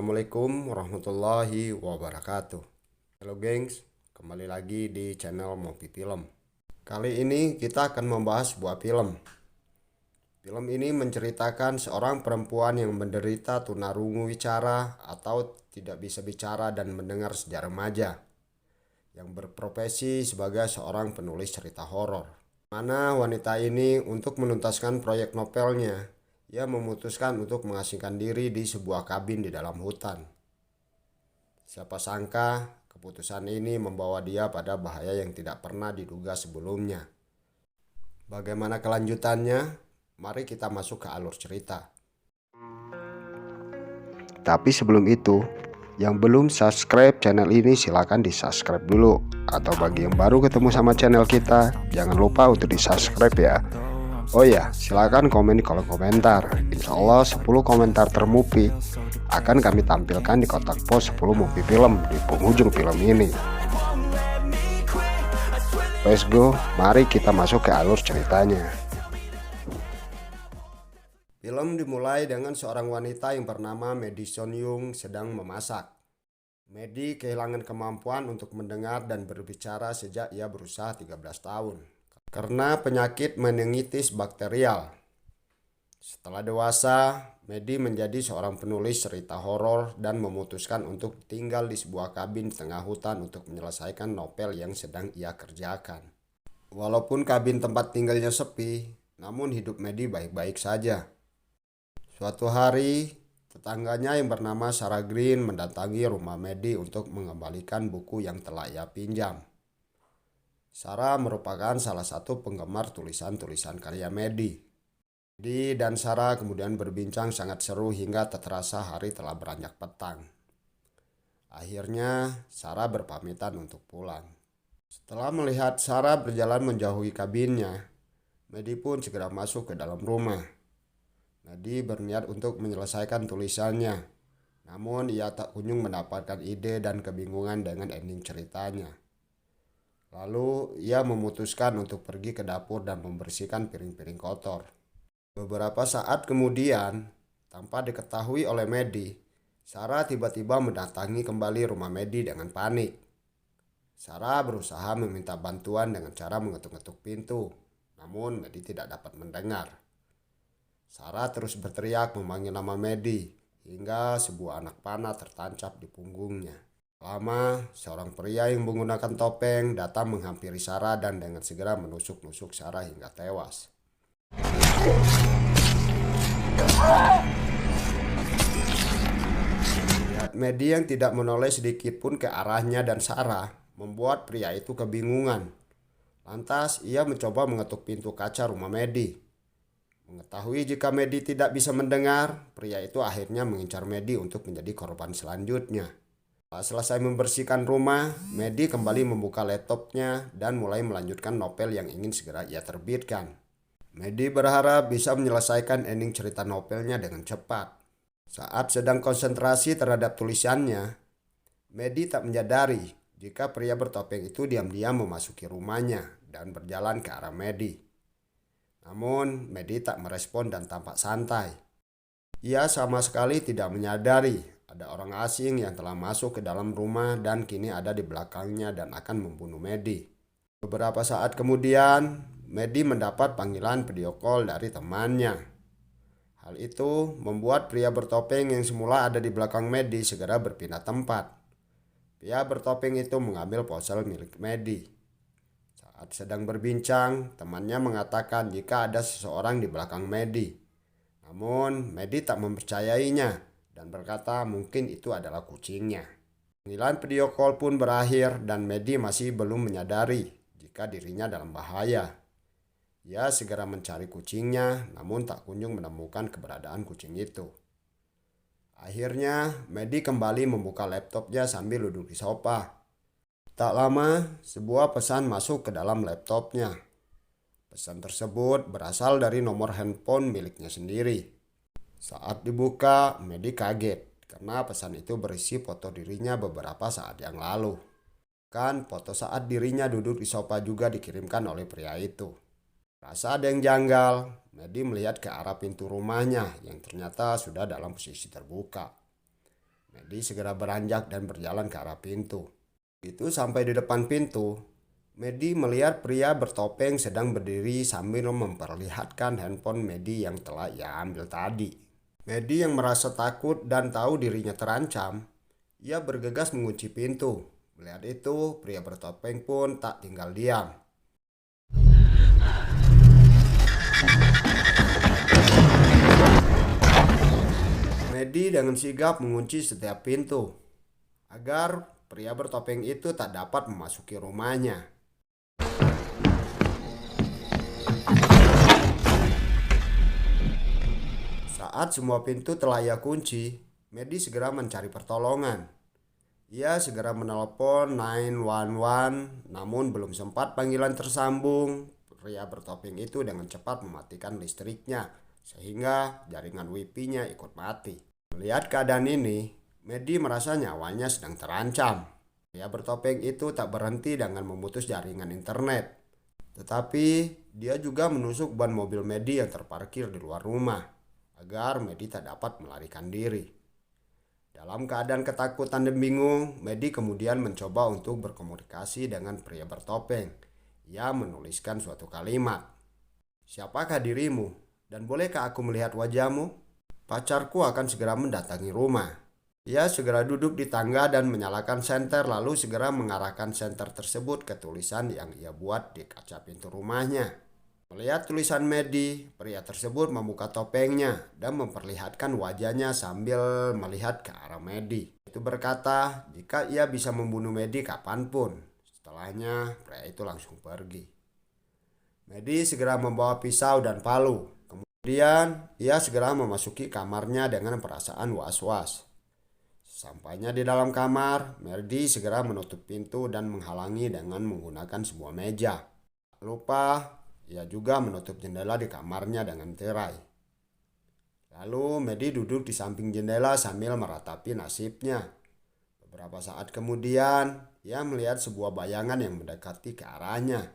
Assalamualaikum warahmatullahi wabarakatuh. Halo gengs, kembali lagi di channel Mopi Film. Kali ini kita akan membahas sebuah film. Film ini menceritakan seorang perempuan yang menderita tunarungu wicara atau tidak bisa bicara dan mendengar sejak remaja, yang berprofesi sebagai seorang penulis cerita horor. Mana wanita ini untuk menuntaskan proyek novelnya, ia memutuskan untuk mengasingkan diri di sebuah kabin di dalam hutan. Siapa sangka keputusan ini membawa dia pada bahaya yang tidak pernah diduga sebelumnya. Bagaimana kelanjutannya? Mari kita masuk ke alur cerita. Tapi sebelum itu, yang belum subscribe channel ini silahkan di subscribe dulu. Atau bagi yang baru ketemu sama channel kita, jangan lupa untuk di subscribe ya. Oh ya, silakan komen di kolom komentar. Insya Allah 10 komentar termupi akan kami tampilkan di kotak pos 10 Mopi Film di penghujung film ini. Let's go, mari kita masuk ke alur ceritanya. Film dimulai dengan seorang wanita yang bernama Medi Sonyung sedang memasak. Medi kehilangan kemampuan untuk mendengar dan berbicara sejak ia berusia 13 tahun. Karena penyakit meningitis bakterial. Setelah dewasa, Medi menjadi seorang penulis cerita horor dan memutuskan untuk tinggal di sebuah kabin di tengah hutan untuk menyelesaikan novel yang sedang ia kerjakan. Walaupun kabin tempat tinggalnya sepi, namun hidup Medi baik-baik saja. Suatu hari, tetangganya yang bernama Sarah Green mendatangi rumah Medi untuk mengembalikan buku yang telah ia pinjam. Sarah merupakan salah satu penggemar tulisan-tulisan karya Medi. Medi dan Sarah kemudian berbincang sangat seru hingga tak terasa hari telah beranjak petang. Akhirnya Sarah berpamitan untuk pulang. Setelah melihat Sarah berjalan menjauhi kabinnya, Medi pun segera masuk ke dalam rumah. Medi berniat untuk menyelesaikan tulisannya, namun ia tak kunjung mendapatkan ide dan kebingungan dengan ending ceritanya. Lalu ia memutuskan untuk pergi ke dapur dan membersihkan piring-piring kotor. Beberapa saat kemudian, tanpa diketahui oleh Medi, Sarah tiba-tiba mendatangi kembali rumah Medi dengan panik. Sarah berusaha meminta bantuan dengan cara mengetuk-ngetuk pintu, namun Medi tidak dapat mendengar. Sarah terus berteriak memanggil nama Medi hingga sebuah anak panah tertancap di punggungnya. Lama, seorang pria yang menggunakan topeng datang menghampiri Sarah dan dengan segera menusuk-nusuk Sarah hingga tewas. Lihat Medi yang tidak menoleh sedikit pun ke arahnya dan Sarah membuat pria itu kebingungan. Lantas ia mencoba mengetuk pintu kaca rumah Medi. Mengetahui jika Medi tidak bisa mendengar, pria itu akhirnya mengincar Medi untuk menjadi korban selanjutnya. Setelah selesai membersihkan rumah, Medi kembali membuka laptopnya dan mulai melanjutkan novel yang ingin segera ia terbitkan. Medi berharap bisa menyelesaikan ending cerita novelnya dengan cepat. Saat sedang konsentrasi terhadap tulisannya, Medi tak menyadari jika pria bertopeng itu diam-diam memasuki rumahnya dan berjalan ke arah Medi. Namun, Medi tak merespon dan tampak santai. Ia sama sekali tidak menyadari ada orang asing yang telah masuk ke dalam rumah dan kini ada di belakangnya dan akan membunuh Medi. Beberapa saat kemudian, Medi mendapat panggilan video call dari temannya. Hal itu membuat pria bertopeng yang semula ada di belakang Medi segera berpindah tempat. Pria bertopeng itu mengambil ponsel milik Medi. Saat sedang berbincang, temannya mengatakan jika ada seseorang di belakang Medi. Namun, Medi tak mempercayainya dan berkata mungkin itu adalah kucingnya. Panggilan video call pun berakhir dan Medi masih belum menyadari jika dirinya dalam bahaya. Ia segera mencari kucingnya namun tak kunjung menemukan keberadaan kucing itu. Akhirnya Medi kembali membuka laptopnya sambil duduk di sofa. Tak lama sebuah pesan masuk ke dalam laptopnya. Pesan tersebut berasal dari nomor handphone miliknya sendiri. Saat dibuka, Medi kaget karena pesan itu berisi foto dirinya beberapa saat yang lalu. Kan foto saat dirinya duduk di sofa juga dikirimkan oleh pria itu. Rasa ada yang janggal, Medi melihat ke arah pintu rumahnya yang ternyata sudah dalam posisi terbuka. Medi segera beranjak dan berjalan ke arah pintu. Itu sampai di depan pintu, Medi melihat pria bertopeng sedang berdiri sambil memperlihatkan handphone Medi yang telah ia ambil tadi. Medi yang merasa takut dan tahu dirinya terancam, ia bergegas mengunci pintu. Melihat itu, pria bertopeng pun tak tinggal diam. Medi dengan sigap mengunci setiap pintu agar pria bertopeng itu tak dapat memasuki rumahnya. Saat semua pintu telah ia kunci, Medi segera mencari pertolongan. Ia segera menelpon 911, namun belum sempat panggilan tersambung. Pria bertopeng itu dengan cepat mematikan listriknya, sehingga jaringan wifi-nya ikut mati. Melihat keadaan ini, Medi merasa nyawanya sedang terancam. Pria bertopeng itu tak berhenti dengan memutus jaringan internet. Tetapi dia juga menusuk ban mobil Medi yang terparkir di luar rumah, agar Medi tak dapat melarikan diri. Dalam keadaan ketakutan dan bingung, Medi kemudian mencoba untuk berkomunikasi dengan pria bertopeng. Ia menuliskan suatu kalimat. "Siapakah dirimu? Dan bolehkah aku melihat wajahmu? Pacarku akan segera mendatangi rumah." Ia segera duduk di tangga dan menyalakan senter, lalu segera mengarahkan senter tersebut ke tulisan yang ia buat di kaca pintu rumahnya. Melihat tulisan Medi, pria tersebut membuka topengnya dan memperlihatkan wajahnya sambil melihat ke arah Medi. Itu berkata jika ia bisa membunuh Medi kapanpun. Setelahnya, pria itu langsung pergi. Medi segera membawa pisau dan palu. Kemudian, ia segera memasuki kamarnya dengan perasaan was-was. Sampainya di dalam kamar, Medi segera menutup pintu dan menghalangi dengan menggunakan sebuah meja. Lupa, ia juga menutup jendela di kamarnya dengan tirai. Lalu Medi duduk di samping jendela sambil meratapi nasibnya. Beberapa saat kemudian, ia melihat sebuah bayangan yang mendekati ke arahnya.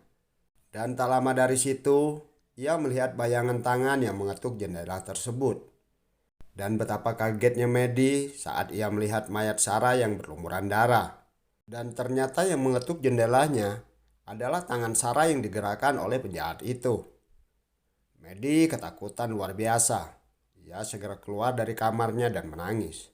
Dan tak lama dari situ, ia melihat bayangan tangan yang mengetuk jendela tersebut. Dan betapa kagetnya Medi saat ia melihat mayat Sarah yang berlumuran darah. Dan ternyata yang mengetuk jendelanya adalah tangan Sarah yang digerakkan oleh penjahat itu. Medi ketakutan luar biasa. Ia segera keluar dari kamarnya dan menangis.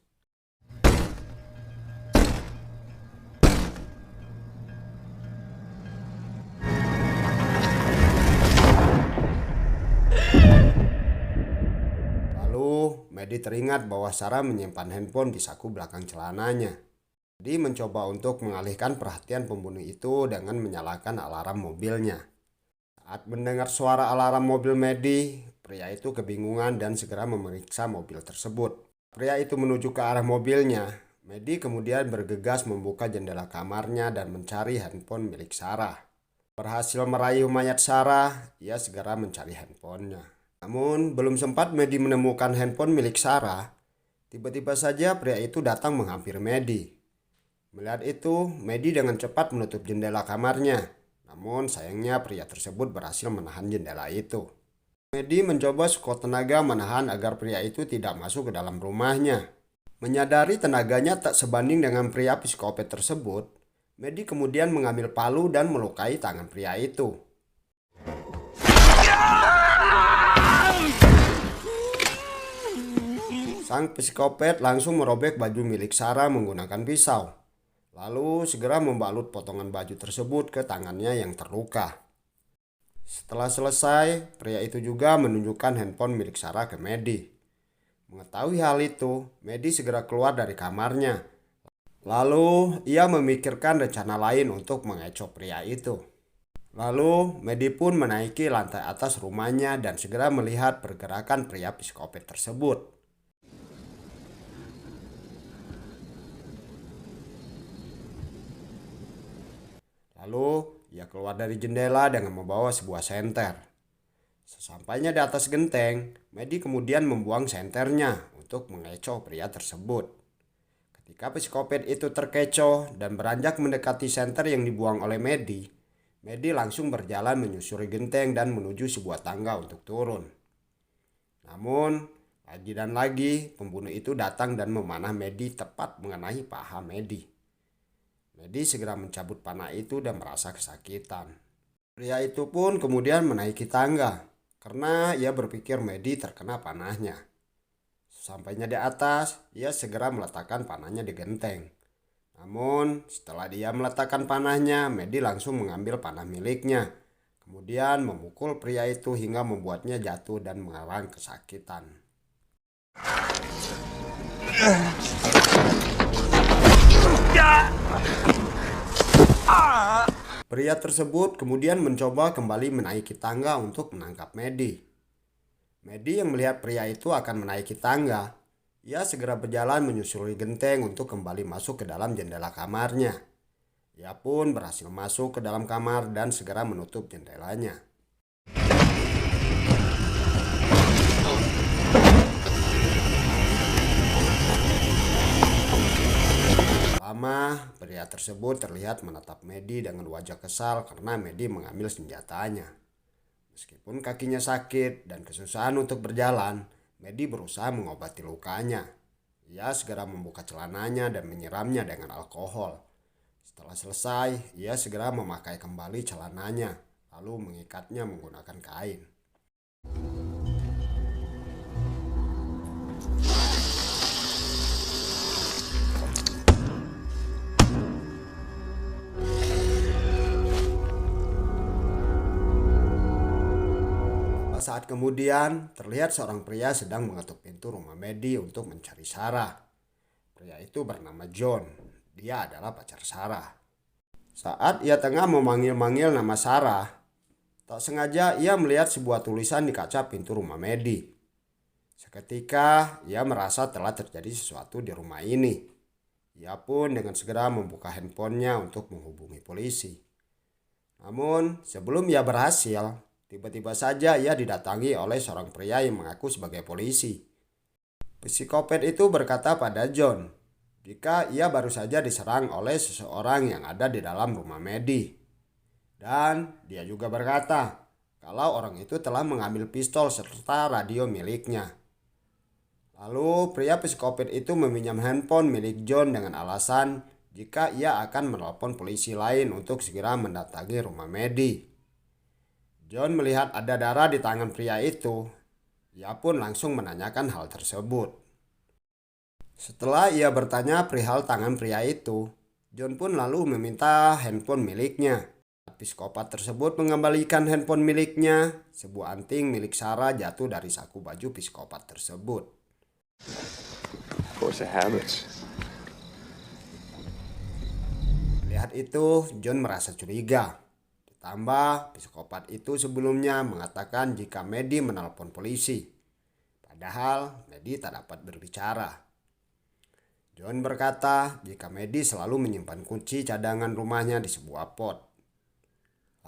Lalu Medi teringat bahwa Sarah menyimpan handphone di saku belakang celananya. Medi mencoba untuk mengalihkan perhatian pembunuh itu dengan menyalakan alarm mobilnya. Saat mendengar suara alarm mobil Medi, pria itu kebingungan dan segera memeriksa mobil tersebut. Pria itu menuju ke arah mobilnya. Medi kemudian bergegas membuka jendela kamarnya dan mencari handphone milik Sarah. Berhasil meraih mayat Sarah, ia segera mencari handphonenya. Namun belum sempat Medi menemukan handphone milik Sarah, tiba-tiba saja pria itu datang menghampiri Medi. Melihat itu, Medi dengan cepat menutup jendela kamarnya. Namun sayangnya pria tersebut berhasil menahan jendela itu. Medi mencoba sekuat tenaga menahan agar pria itu tidak masuk ke dalam rumahnya. Menyadari tenaganya tak sebanding dengan pria psikopat tersebut, Medi kemudian mengambil palu dan melukai tangan pria itu. Sang psikopat langsung merobek baju milik Sarah menggunakan pisau. Lalu segera membalut potongan baju tersebut ke tangannya yang terluka. Setelah selesai, pria itu juga menunjukkan handphone milik Sarah ke Medi. Mengetahui hal itu, Medi segera keluar dari kamarnya. Lalu ia memikirkan rencana lain untuk mengecoh pria itu. Lalu Medi pun menaiki lantai atas rumahnya dan segera melihat pergerakan pria psikopat tersebut. Lalu ia keluar dari jendela dengan membawa sebuah senter. Sesampainya di atas genteng, Medi kemudian membuang senternya untuk mengecoh pria tersebut. Ketika psikopat itu terkecoh dan beranjak mendekati senter yang dibuang oleh Medi, Medi langsung berjalan menyusuri genteng dan menuju sebuah tangga untuk turun. Namun, Lagi dan lagi, pembunuh itu datang dan memanah Medi tepat mengenai paha Medi. Medi segera mencabut panah itu dan merasa kesakitan. Pria itu pun kemudian menaiki tangga karena ia berpikir Medi terkena panahnya. Sampainya di atas, ia segera meletakkan panahnya di genteng. Namun, setelah dia meletakkan panahnya, Medi langsung mengambil panah miliknya. Kemudian memukul pria itu hingga membuatnya jatuh dan mengalami kesakitan. Pria tersebut kemudian mencoba kembali menaiki tangga untuk menangkap Medi. Medi yang melihat pria itu akan menaiki tangga, ia segera berjalan menyusuri genteng untuk kembali masuk ke dalam jendela kamarnya. Ia pun berhasil masuk ke dalam kamar dan segera menutup jendelanya. Lama, pria tersebut terlihat menatap Medi dengan wajah kesal karena Medi mengambil senjatanya. Meskipun kakinya sakit dan kesusahan untuk berjalan, Medi berusaha mengobati lukanya. Ia segera membuka celananya dan menyiramnya dengan alkohol. Setelah selesai, ia segera memakai kembali celananya, lalu mengikatnya menggunakan kain. Saat kemudian, terlihat seorang pria sedang mengetuk pintu rumah Medi untuk mencari Sarah. Pria itu bernama John. Dia adalah pacar Sarah. Saat ia tengah memanggil-manggil nama Sarah, tak sengaja ia melihat sebuah tulisan di kaca pintu rumah Medi. Seketika, ia merasa telah terjadi sesuatu di rumah ini. Ia pun dengan segera membuka handphonenya untuk menghubungi polisi. Namun, sebelum ia berhasil, tiba-tiba saja ia didatangi oleh seorang pria yang mengaku sebagai polisi. Psikopat itu berkata pada John, jika ia baru saja diserang oleh seseorang yang ada di dalam rumah Medi. Dan dia juga berkata, kalau orang itu telah mengambil pistol serta radio miliknya. Lalu pria psikopat itu meminjam handphone milik John dengan alasan jika ia akan menelpon polisi lain untuk segera mendatangi rumah Medi. John melihat ada darah di tangan pria itu. Ia pun langsung menanyakan hal tersebut. Setelah ia bertanya perihal tangan pria itu, John pun lalu meminta handphone miliknya. Psikopat tersebut mengembalikan handphone miliknya. Sebuah anting milik Sarah jatuh dari saku baju psikopat tersebut. Lihat itu, John merasa curiga. Ditambah, psikopat itu sebelumnya mengatakan jika Medi menelpon polisi. Padahal, Medi tak dapat berbicara. John berkata jika Medi selalu menyimpan kunci cadangan rumahnya di sebuah pot.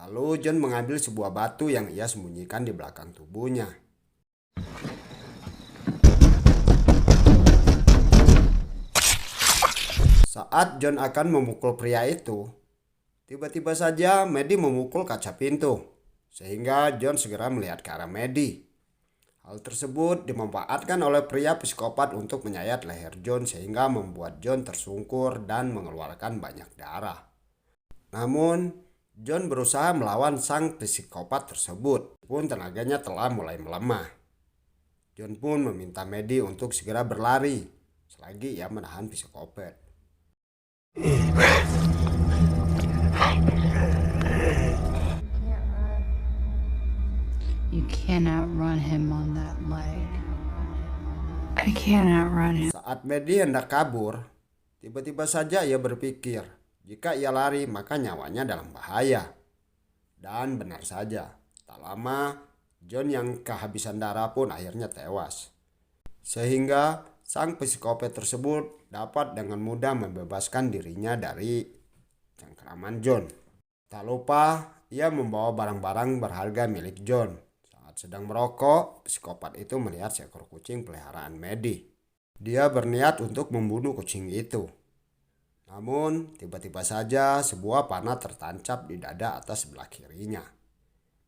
Lalu John mengambil sebuah batu yang ia sembunyikan di belakang tubuhnya. Saat John akan memukul pria itu, tiba-tiba saja Medi memukul kaca pintu, sehingga John segera melihat ke arah Medi. Hal tersebut dimanfaatkan oleh pria psikopat untuk menyayat leher John sehingga membuat John tersungkur dan mengeluarkan banyak darah. Namun, John berusaha melawan sang psikopat tersebut, pun tenaganya telah mulai melemah. John pun meminta Medi untuk segera berlari, selagi ia menahan psikopat. You can't outrun him on that leg. I can't outrun him. Saat Medi hendak kabur, tiba-tiba saja ia berpikir, jika ia lari maka nyawanya dalam bahaya. Dan benar saja, tak lama John yang kehabisan darah pun akhirnya tewas. Sehingga sang psikopat tersebut dapat dengan mudah membebaskan dirinya dari cengkraman John. Tak lupa, ia membawa barang-barang berharga milik John. Saat sedang merokok, psikopat itu melihat seekor kucing peliharaan Medi. Dia berniat untuk membunuh kucing itu. Namun, tiba-tiba saja sebuah panah tertancap di dada atas sebelah kirinya.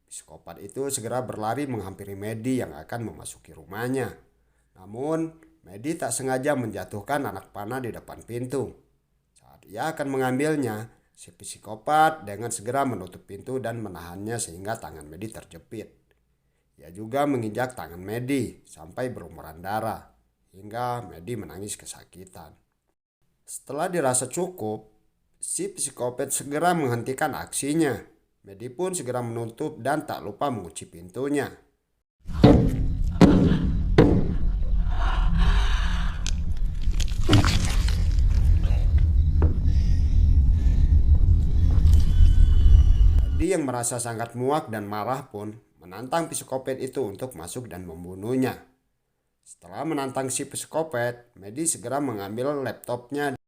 Psikopat itu segera berlari menghampiri Medi yang akan memasuki rumahnya. Namun, Medi tak sengaja menjatuhkan anak panah di depan pintu. Saat ia akan mengambilnya, si psikopat dengan segera menutup pintu dan menahannya sehingga tangan Medi terjepit. Ia juga menginjak tangan Medi sampai berlumuran darah, hingga Medi menangis kesakitan. Setelah dirasa cukup, si psikopat segera menghentikan aksinya. Medi pun segera menutup dan tak lupa mengunci pintunya. Medi yang merasa sangat muak dan marah pun menantang psikopat itu untuk masuk dan membunuhnya. Setelah menantang si psikopat, Medi segera mengambil laptopnya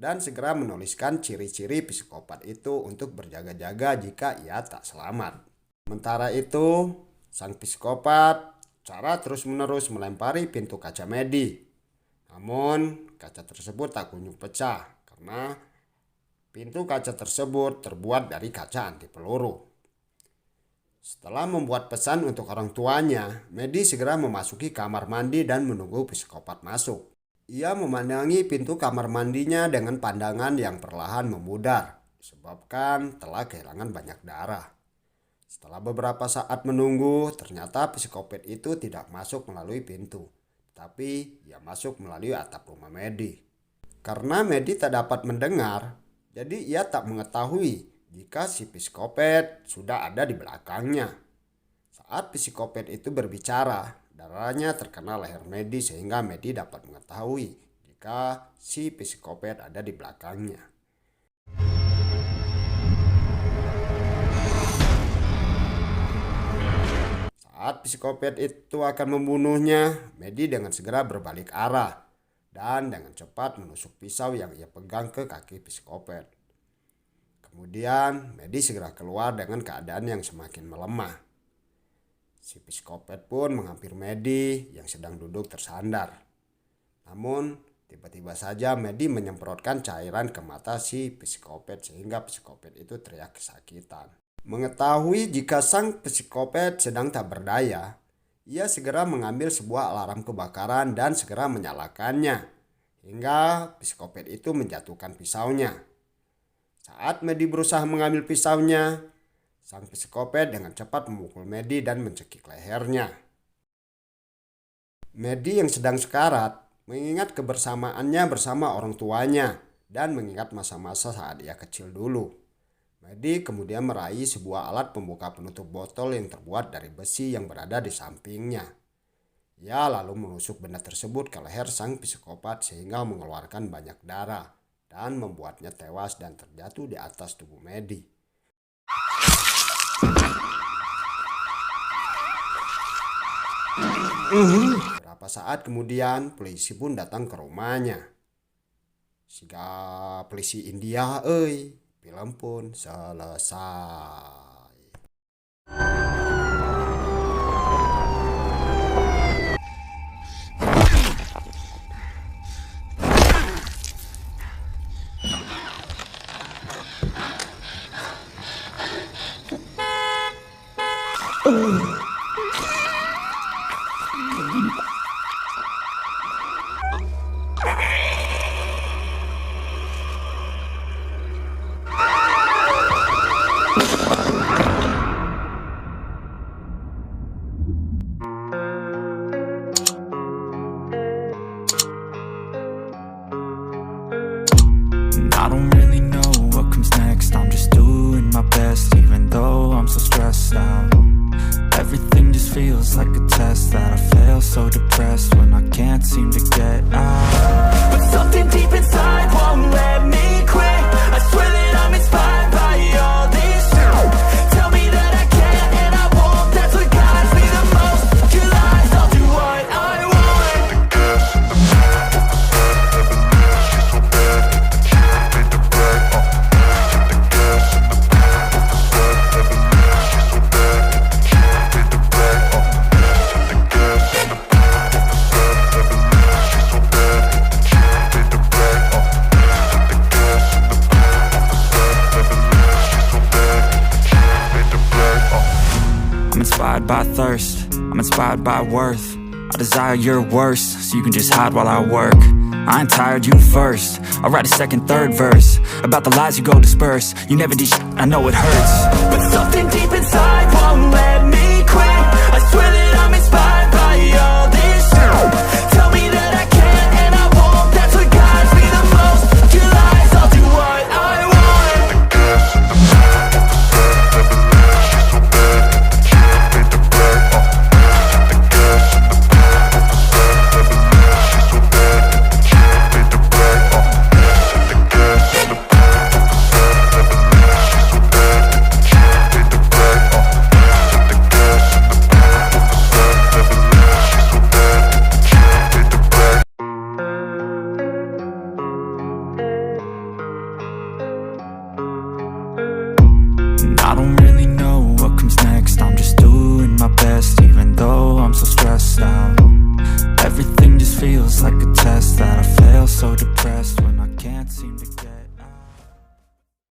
dan segera menuliskan ciri-ciri psikopat itu untuk berjaga-jaga jika ia tak selamat. Sementara itu, sang psikopat cara terus-menerus melempari pintu kaca Medi. Namun, kaca tersebut tak kunjung pecah karena pintu kaca tersebut terbuat dari kaca anti peluru. Setelah membuat pesan untuk orang tuanya, Medi segera memasuki kamar mandi dan menunggu psikopat masuk. Ia memandangi pintu kamar mandinya dengan pandangan yang perlahan memudar, disebabkan telah kehilangan banyak darah. Setelah beberapa saat menunggu, ternyata psikopat itu tidak masuk melalui pintu, tapi ia masuk melalui atap rumah Medi. Karena Medi tak dapat mendengar, jadi ia tak mengetahui jika si psikopat sudah ada di belakangnya. Saat psikopat itu berbicara, darahnya terkena leher Medi sehingga Medi dapat mengetahui jika si psikopat ada di belakangnya. Saat psikopat itu akan membunuhnya, Medi dengan segera berbalik arah dan dengan cepat menusuk pisau yang ia pegang ke kaki psikopat. Kemudian Medi segera keluar dengan keadaan yang semakin melemah. Si psikopat pun menghampiri Medi yang sedang duduk tersandar. Namun tiba-tiba saja Medi menyemprotkan cairan ke mata si psikopat sehingga psikopat itu teriak kesakitan. Mengetahui jika sang psikopat sedang tak berdaya, ia segera mengambil sebuah alarm kebakaran dan segera menyalakannya hingga psikopat itu menjatuhkan pisaunya. Saat Medi berusaha mengambil pisaunya, sang psikopat dengan cepat memukul Medi dan mencekik lehernya. Medi yang sedang sekarat mengingat kebersamaannya bersama orang tuanya dan mengingat masa-masa saat ia kecil dulu. Medi kemudian meraih sebuah alat pembuka penutup botol yang terbuat dari besi yang berada di sampingnya. Ia lalu menusuk benda tersebut ke leher sang psikopat sehingga mengeluarkan banyak darah dan membuatnya tewas dan terjatuh di atas tubuh Medi. Beberapa saat kemudian polisi pun datang ke rumahnya. Siga polisi India film pun selesai. I don't really know what comes next. I'm just doing my best, even though I'm so stressed out. Everything just feels like a test that I fail, so depressed when I can't seem to get out. But something deep inside won't let me quit. I swear that I'm inspired by all this shit. Tell me that I can and I won't. That's what guides me the most. Your lies, I'll do what I want. I'm inspired by thirst, I'm inspired by worth. I desire your worst, so you can just hide while I work. I ain't tired, you first. I'll write a second, third verse about the lies you go disperse. You never did shit, I know it hurts, but something deep inside won't let me quit. I swear that I'm inspired by all this shit. Tell me that I can and I won't. That's what guides me the most. Your lies, I'll do what I want. I don't really know what comes next. I'm just doing my best, even though I'm so stressed out. Everything just feels like a test that I fail, so depressed when